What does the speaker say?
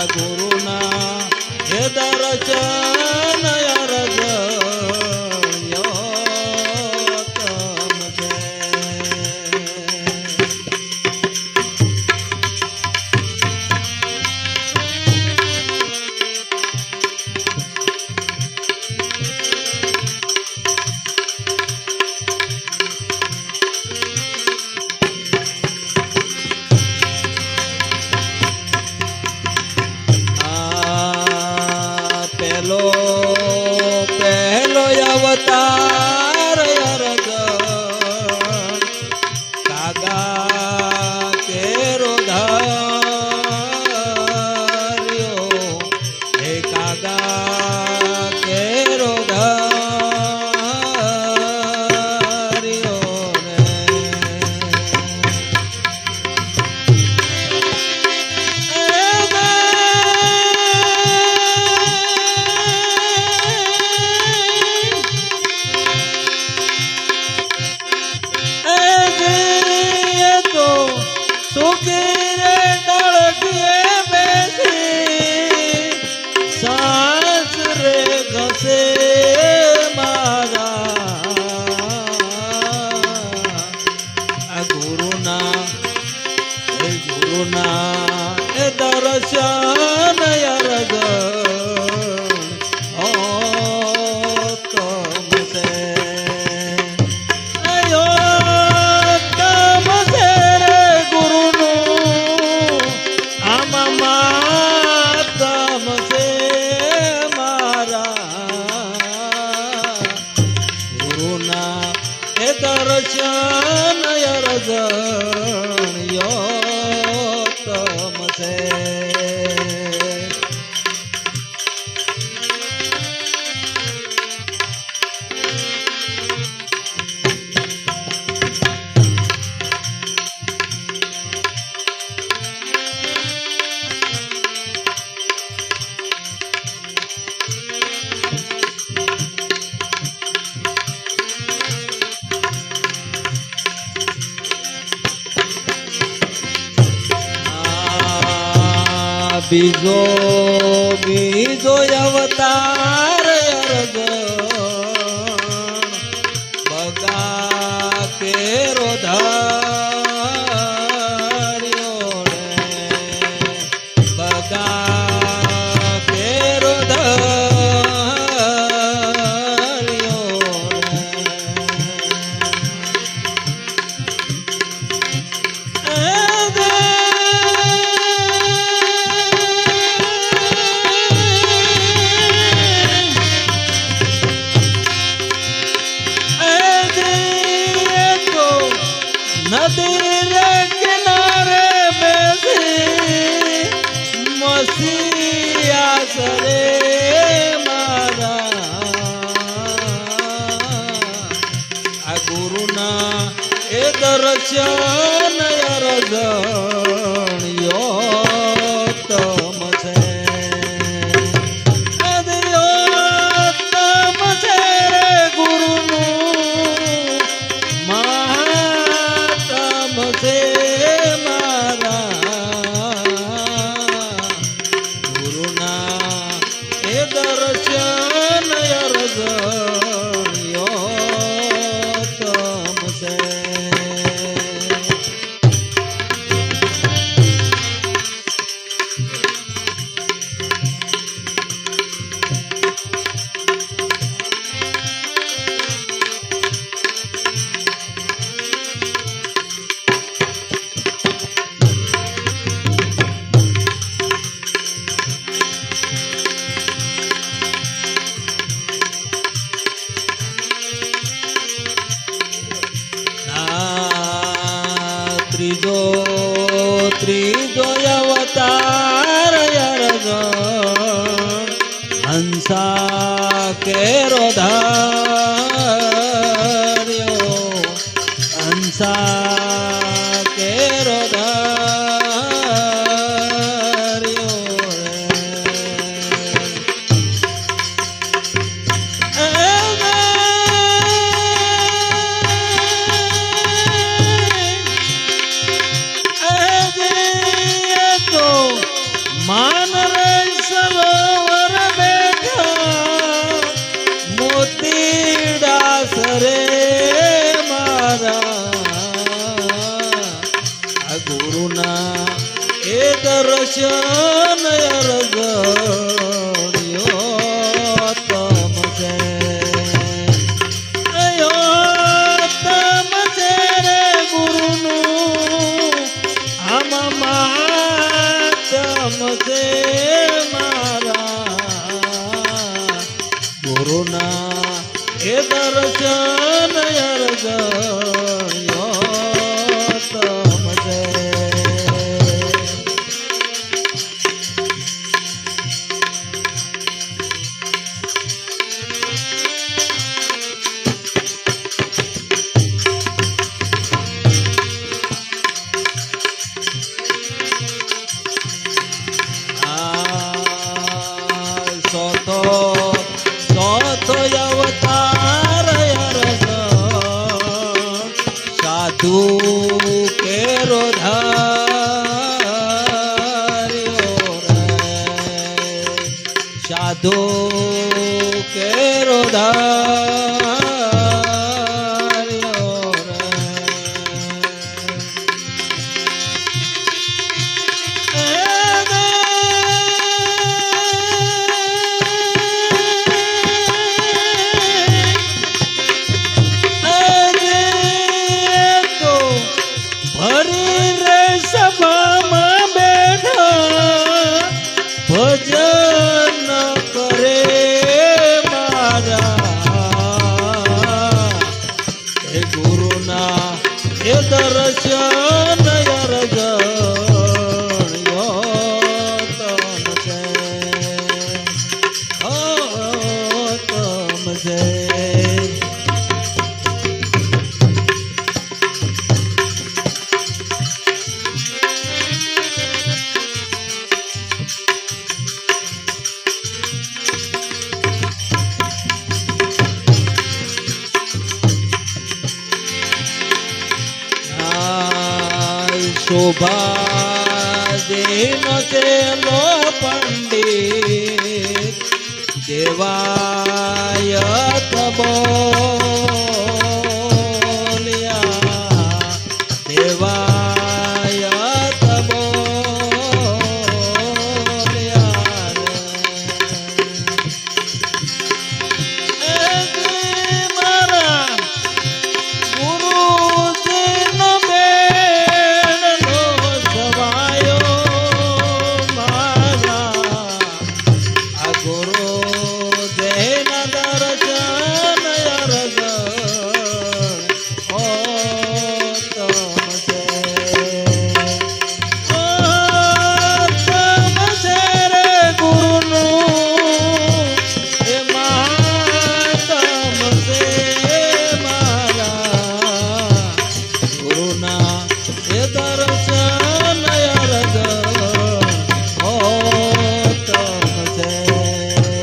ગુરુના હે દર્શન અરજ પહેલો અવતાર અરજ કાગા કેરો ધાર્યો હે કાગા કેરો ધાર્યો દર્શન અરજ તમસે તમસે રે ગુરુનું આમાં તમસે મારા ગુરુના એ દર્શન અરજ તમસે બીજો અવતાર અરજ બગા કેરો ધાર્યો બગા કેરો ધાર્યો નદી રે કિનારે બેસી મસી આસરે મારા આ ગુરુના એ દર્શન અરજ તમસે દર્શન અરજ તમસે ત્રીજો અવતાર અરજ હંસા કેરો ધાર્યો હંસા કેરો ધાર્યો માન રે એ દર્શન અરગણ્યો તમસે તમસે રે ગુરુનું આમાં માતમસે મારા ગુરુના એ દર્શન અરગણ્યો તમસે અવતાર સાધુ કેરો ધાર્યો રે સાધુ કેરો ધાર્યો ભજન કરે મારા હે ગુરુના એ દર્શન અરગણ્યો તમસે તમસે શોભા દેનો ચેલો પંડિત દેવાય તબો